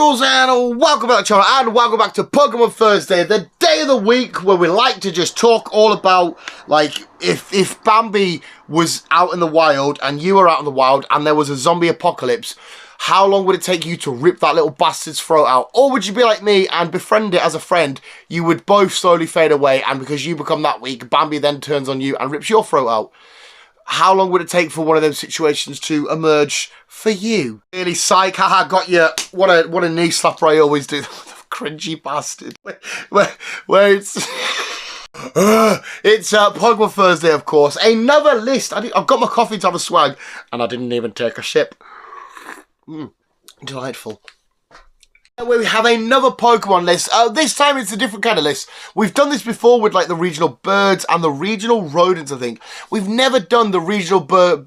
individuals, and welcome back to the channel, and welcome back to Pokémon Thursday, the day of the week where we like to just talk all about, like, if Bambi was out in the wild, and you were out in the wild, and there was a zombie apocalypse, how long would it take you to rip that little bastard's throat out? Or would you be like me and befriend it as a friend? You would both slowly fade away, and because you become that weak, Bambi then turns on you and rips your throat out. How long would it take for one of those situations to emerge for you? Really, psych, haha, got you. What a knee slapper I always do. Cringy bastard. Where it's... it's Pokémon Thursday, of course. Another list. I've got my coffee to have a swag, and I didn't even take a sip. Delightful. Where we have another Pokemon list. This time it's a different kind of list. We've done this before with like the regional birds and the regional rodents, I think. We've never done the regional regional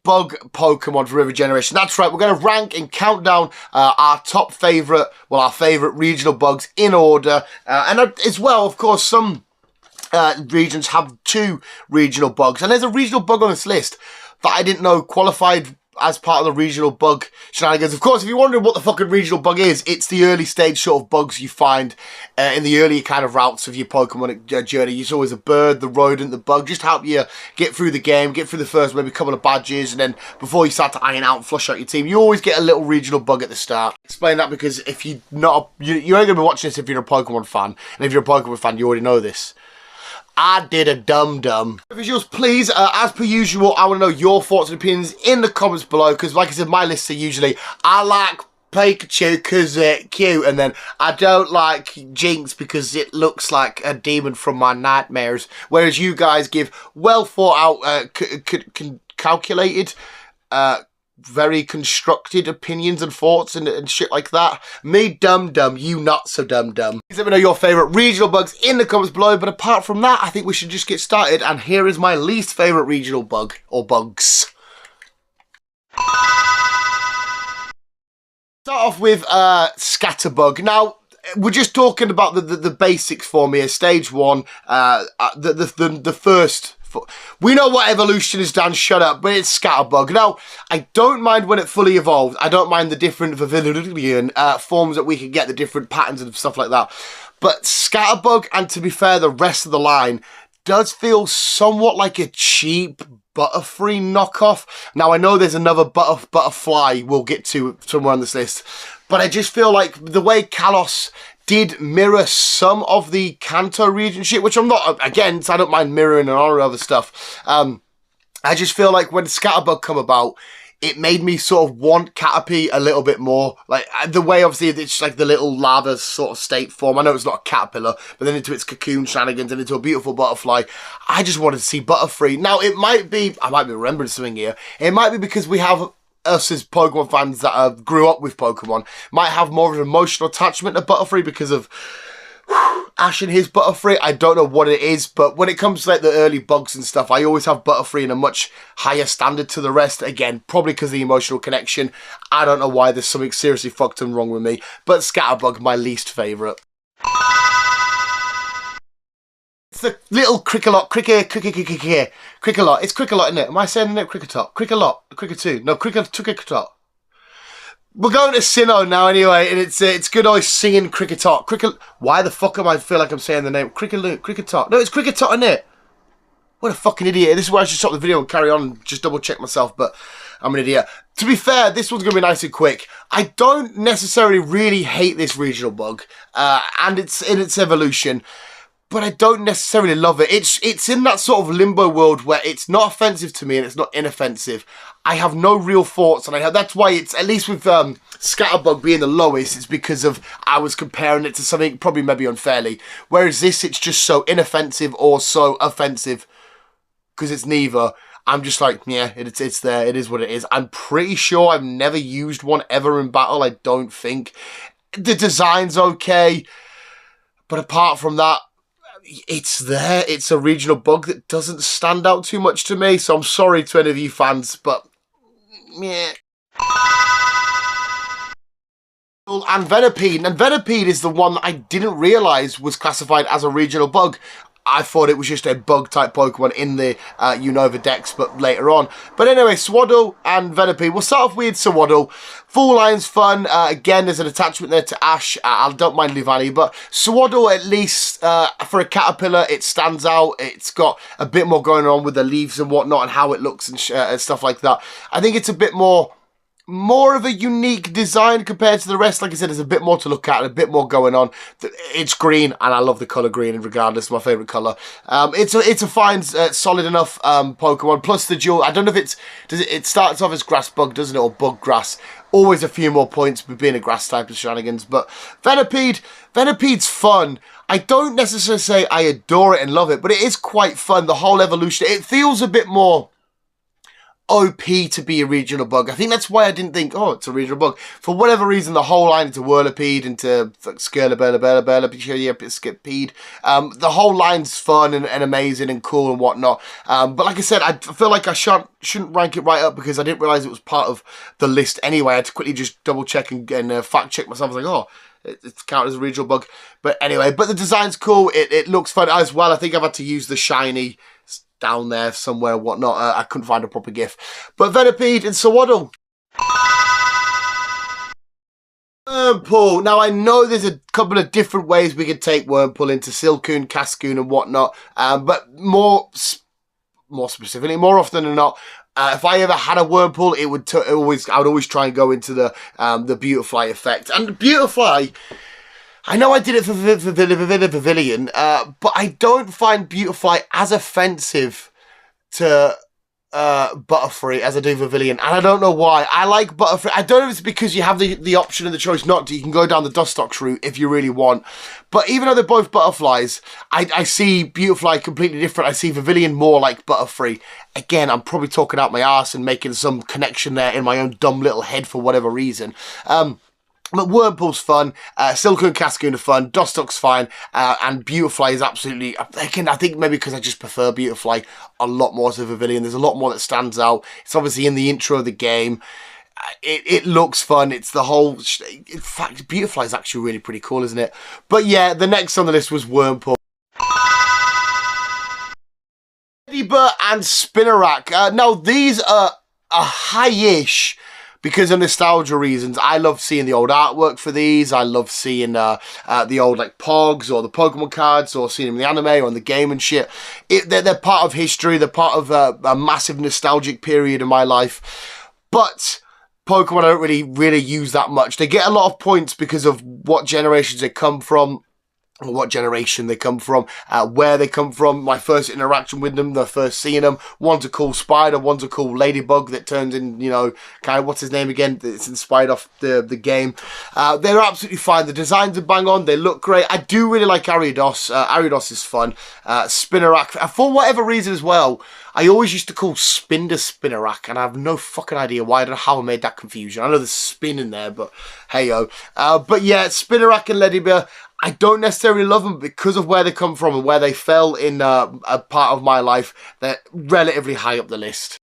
bug Pokemon for River Generation. That's right, we're going to rank and count down our top favourite, well, our favourite regional bugs in order. And as well, of course, some regions have two regional bugs. And there's a regional bug on this list that I didn't know qualified as part of the regional bug shenanigans. Of course, if you're wondering what the fucking regional bug is, it's the early stage sort of bugs you find in the early kind of routes of your Pokemon journey. It's always a bird, the rodent, the bug, just help you get through the game, get through the first maybe couple of badges, and then before you start to iron out and flush out your team, you always get a little regional bug at the start. Explain that because if you're not, you ain't going to be watching this if you're a Pokemon fan, and if you're a Pokemon fan, you already know this. I did a dum-dum. Visuals, please, as per usual, I want to know your thoughts and opinions in the comments below, because like I said, my lists are usually, I like Pikachu because it's cute, and then I don't like Jinx because it looks like a demon from my nightmares, whereas you guys give well thought out, calculated, very constructed opinions and thoughts and shit like that. Me dum-dum, you not so dum-dum. Please let me know your favourite regional bugs in the comments below, but apart from that, I think we should just get started, and here is my least favourite regional bug, or bugs. Start off with Scatterbug. Now, we're just talking about the basics for me. Stage one, the first. We know what evolution is, Dan, shut up, but it's Scatterbug. Now, I don't mind when it fully evolves. I don't mind the different Vivillon forms that we can get, the different patterns and stuff like that. But Scatterbug, and to be fair, the rest of the line, does feel somewhat like a cheap Butterfree knockoff. Now, I know there's another Butterfly we'll get to somewhere on this list, but I just feel like the way Kalos did mirror some of the Kanto region shit, which I'm not against. I don't mind mirroring and all the other stuff. I just feel like when Scatterbug come about, it made me sort of want Caterpie a little bit more. Like, the way, obviously, it's like the little lava sort of state form. I know it's not a caterpillar, but then into its cocoon shenanigans and into a beautiful butterfly. I just wanted to see Butterfree. Now, it might be, I might be remembering something here. It might be because we have us as Pokemon fans that grew up with Pokemon might have more of an emotional attachment to Butterfree because of Ash and his Butterfree. I don't know what it is, but when it comes to like the early bugs and stuff, I always have Butterfree in a much higher standard to the rest. Again, probably because of the emotional connection. I don't know why. There's something seriously fucked and wrong with me, but Scatterbug, my least favourite. It's the little Crickalot, Crickalot. It's Crickalot, isn't it? Am I saying the name? Cricketot? Cricketoo. No, Cricketot. We're going to Sinnoh now anyway, and it's good always singing Cricketot. Why the fuck am I feel like I'm saying the name? Cricketot. No, it's Cricketot, isn't it? What a fucking idiot. This is why I should stop the video and carry on and just double check myself, but I'm an idiot. To be fair, this one's going to be nice and quick. I don't necessarily really hate this regional bug, and it's in its evolution, but I don't necessarily love it. It's in that sort of limbo world where it's not offensive to me and it's not inoffensive. I have no real thoughts, and that's why it's, at least with Scatterbug being the lowest, it's because of I was comparing it to something probably maybe unfairly. Whereas this, it's just so inoffensive or so offensive because it's neither. I'm just like, yeah, it's there. It is what it is. I'm pretty sure I've never used one ever in battle. I don't think. The design's okay, but apart from that, it's there. It's a regional bug that doesn't stand out too much to me, so I'm sorry to any of you fans, but yeah. And Venipede is the one that I didn't realise was classified as a regional bug. I thought it was just a bug-type Pokemon in the Unova decks, but later on. But anyway, Swaddle and Venipede. We'll start off with Swaddle. Full line's fun. Again, there's an attachment there to Ash. I don't mind Livani, but Swaddle, at least for a Caterpillar, it stands out. It's got a bit more going on with the leaves and whatnot and how it looks and stuff like that. I think it's a bit more of a unique design compared to the rest. Like I said, there's a bit more to look at and a bit more going on. It's green, and I love the colour green, regardless, my favourite colour. It's a fine, solid enough Pokemon. Plus the dual, I don't know if it starts off as grass bug, doesn't it, or bug grass. Always a few more points with being a grass type of shenanigans. But Venipede's fun. I don't necessarily say I adore it and love it, but it is quite fun. The whole evolution, it feels a bit more OP to be a regional bug. I think that's why I didn't think, oh, it's a regional bug. For whatever reason, the whole line into Whirlipede, into Skirlipede, the whole line's fun and amazing and cool and whatnot. But like I said, I feel like I shouldn't rank it right up because I didn't realise it was part of the list anyway. I had to quickly just double check and fact check myself. I was like, oh, it's counted as a regional bug. But anyway, but the design's cool. It looks fun as well. I think I've had to use the shiny down there somewhere, whatnot. I couldn't find a proper GIF. But Venipede and Swaddle. Wurmple. Now, I know there's a couple of different ways we could take Wurmple into Silcoon, Cascoon, and whatnot. But more specifically, more often than not, if I ever had a Wurmple, I would always try and go into the Beautifly effect. And Beautifly, I know I did it for Pavilion, but I don't find Beautifly as offensive to Butterfree as I do Pavilion, and I don't know why. I like Butterfree. I don't know if it's because you have the option and the choice not to. You can go down the Dustox route if you really want. But even though they're both Butterflies, I see Beautifly completely different. I see Pavilion more like Butterfree. Again, I'm probably talking out my arse and making some connection there in my own dumb little head for whatever reason. But Wurmple's fun, Silcoon and Cascoon are fun, Dustox's fine, and Beautifly is absolutely, again, I think maybe because I just prefer Beautifly a lot more to Pavilion. There's a lot more that stands out. It's obviously in the intro of the game. It looks fun. It's the whole, in fact, Beautifly is actually really pretty cool, isn't it? But yeah, the next on the list was Wurmple. Ladybird and Spinarak. Now, these are a high-ish, because of nostalgia reasons. I love seeing the old artwork for these. I love seeing the old like Pogs or the Pokemon cards, or seeing them in the anime or in the game and shit. They're part of history. They're part of a massive nostalgic period in my life. But Pokemon I don't really use that much. They get a lot of points because of what generations they come from, or what generation they come from, where they come from, my first interaction with them, the first seeing them. One's a cool spider, one's a cool ladybug that turns in, you know, kind of, what's his name again? It's inspired off the game. They're absolutely fine. The designs are bang on. They look great. I do really like Ariados. Ariados is fun. Spinarak, for whatever reason as well, I always used to call Spinder Spinarak, and I have no fucking idea why. I don't know how I made that confusion. I know there's spin in there, but hey-o. But yeah, Spinarak and Ladybird, I don't necessarily love them because of where they come from and where they fell in a part of my life. They're relatively high up the list.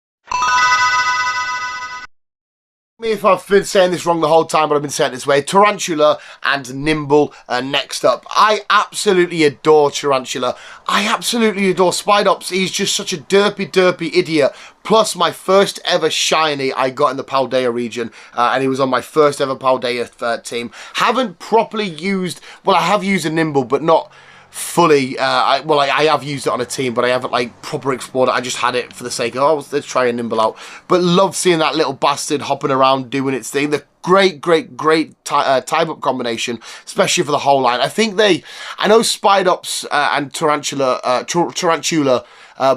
Me if I've been saying this wrong the whole time, but I've been saying it this way. Tarantula and Nimble next up. I absolutely adore Tarantula. I absolutely adore Spidops. He's just such a derpy idiot. Plus, my first ever shiny I got in the Paldea region, and he was on my first ever Paldea team. Haven't properly used, well, I have used a Nimble, but not fully. I have used it on a team, but I haven't like proper explored it. I just had it for the sake of, oh, let's try a Nimble out. But love seeing that little bastard hopping around doing its thing. The great type-up combination, especially for the whole line. I think I know Spidops and Tarantula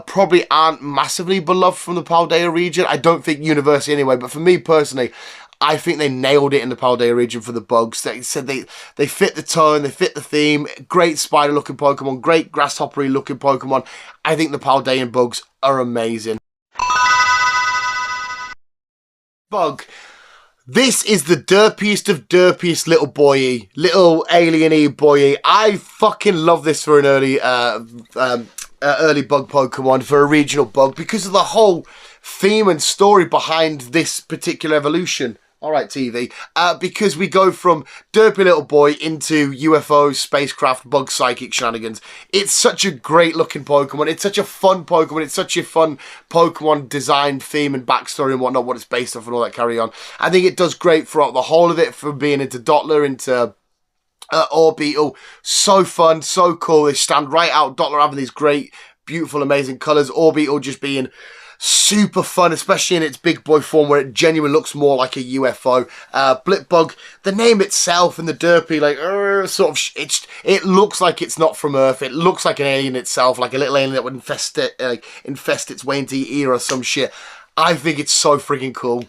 probably aren't massively beloved from the Paldea region. I don't think universally anyway, but for me personally, I think they nailed it in the Paldea region for the bugs. They said they fit the tone, they fit the theme. Great spider-looking Pokemon, great grasshoppery-looking Pokemon. I think the Paldean bugs are amazing. Bug. This is the derpiest of derpiest little boy-y, little alien-y boy-y. I fucking love this for an early bug Pokemon, for a regional bug, because of the whole theme and story behind this particular evolution. All right, TV, because we go from derpy little boy into UFOs, spacecraft, bug psychic shenanigans. It's such a great looking Pokemon. It's such a fun Pokemon. It's such a fun Pokemon design, theme, and backstory and whatnot, what it's based off and all that carry on. I think it does great throughout the whole of it, from being into Dottler, into Orbeetle. So fun, so cool. They stand right out. Dottler having these great, beautiful, amazing colours. Orbeetle just being super fun, especially in its big boy form where it genuinely looks more like a UFO. Blipbug, the name itself and the derpy, like, sort of, it looks like it's not from Earth. It looks like an alien itself, like a little alien that would infest its way into your ear or some shit. I think it's so freaking cool.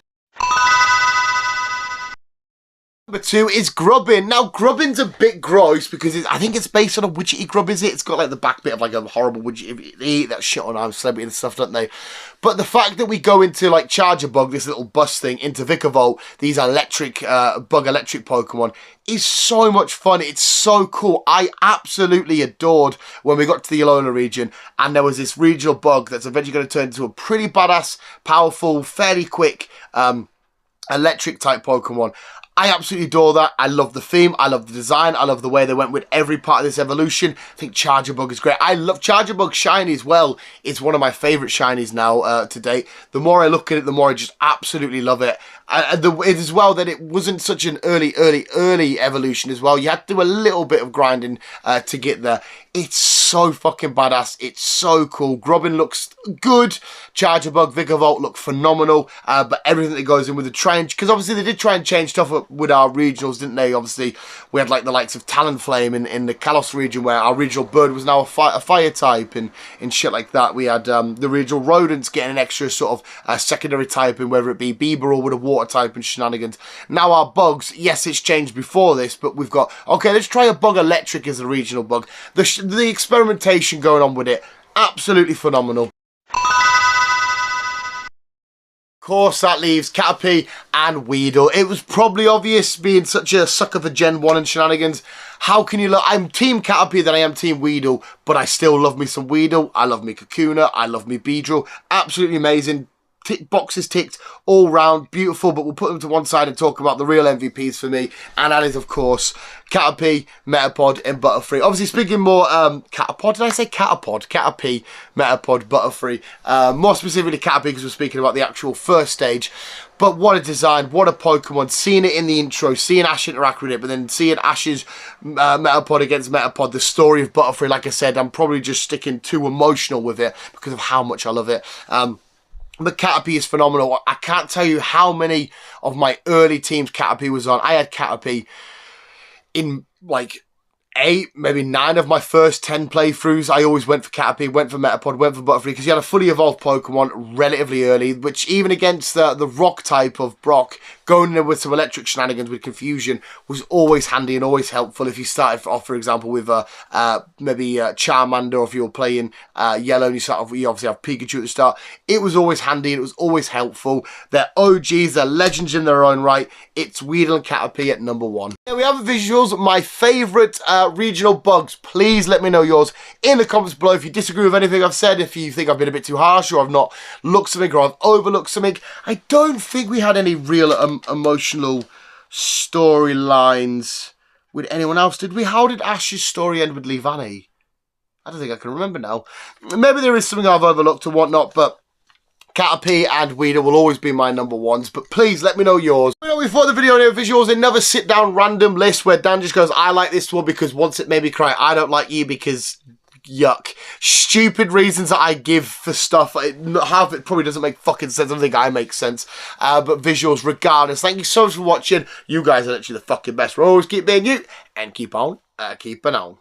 Number 2 is Grubbin. Now, Grubbin's a bit gross because I think it's based on a widgety grub, is it? It's got like the back bit of like a horrible widget. They eat that shit on Arm Celebrity and stuff, don't they? But the fact that we go into like Charger Bug, this little bus thing, into Vikavolt, these electric, bug electric Pokemon, is so much fun. It's so cool. I absolutely adored when we got to the Alola region and there was this regional bug that's eventually going to turn into a pretty badass, powerful, fairly quick, electric type Pokemon. I absolutely adore that. I love the theme. I love the design. I love the way they went with every part of this evolution. I think Charger Bug is great. I love Charger Bug Shiny as well. It's one of my favourite shinies now to date. The more I look at it, the more I just absolutely love it. And it as well that it wasn't such an early evolution as well. You had to do a little bit of grinding to get there. It's so fucking badass. It's so cool. Grubbin looks good. Charger Bug, Vikavolt look phenomenal. But everything that goes in with the change, because obviously they did try and change stuff up with our regionals, didn't they? Obviously, we had like the likes of Talonflame in the Kalos region, where our regional bird was now a fire type and shit like that. We had the regional rodents getting an extra sort of secondary type, and whether it be Bieber or with a water type and shenanigans. Now our bugs, yes, it's changed before this, but we've got, okay, let's try a bug electric as a regional bug. The experimentation going on with it, absolutely phenomenal. Of course, that leaves Caterpie and Weedle. It was probably obvious, being such a sucker for Gen 1 and shenanigans. How can you look? I'm Team Caterpie than I am Team Weedle, but I still love me some Weedle. I love me Kakuna. I love me Beedrill. Absolutely amazing. Boxes ticked all round, beautiful, but we'll put them to one side and talk about the real MVPs for me, and that is, of course, Caterpie, Metapod, and Butterfree. Obviously, speaking more, Catapod, did I say Catapod? Caterpie, Metapod, Butterfree. More specifically Caterpie, because we're speaking about the actual first stage. But what a design, what a Pokemon. Seeing it in the intro, seeing Ash interact with it, but then seeing Ash's Metapod against Metapod, the story of Butterfree, like I said, I'm probably just sticking too emotional with it because of how much I love it. But Caterpie is phenomenal. I can't tell you how many of my early teams Caterpie was on. I had Caterpie in like 8, maybe 9 of my first 10 playthroughs. I always went for Caterpie, went for Metapod, went for Butterfree, because you had a fully evolved Pokemon relatively early, which even against the rock type of Brock, going in with some electric shenanigans with Confusion was always handy and always helpful. If you started off, for example, with maybe Charmander, or if you were playing Yellow and you obviously have Pikachu at the start, it was always handy and it was always helpful. They're OGs, they're legends in their own right. It's Weedle and Caterpie at number 1. Now we have visuals, my favourite regional bugs. Please let me know yours in the comments below. If you disagree with anything I've said, if you think I've been a bit too harsh, or I've not looked something, or I've overlooked something. I don't think we had any real emotional storylines with anyone else, did we? How did Ash's story end with Leavanny? I don't think I can remember now. Maybe there is something I've overlooked or whatnot, but Caterpie and Weedle will always be my number 1s, but please let me know yours. Before the video, no visuals, another sit down random list where Dan just goes, I like this one because once it made me cry, I don't like you because yuck. Stupid reasons that I give for stuff. Half of it probably doesn't make fucking sense. I don't think I make sense. But visuals regardless. Thank you so much for watching. You guys are literally the fucking best. We'll always keep being you and keep on keeping on.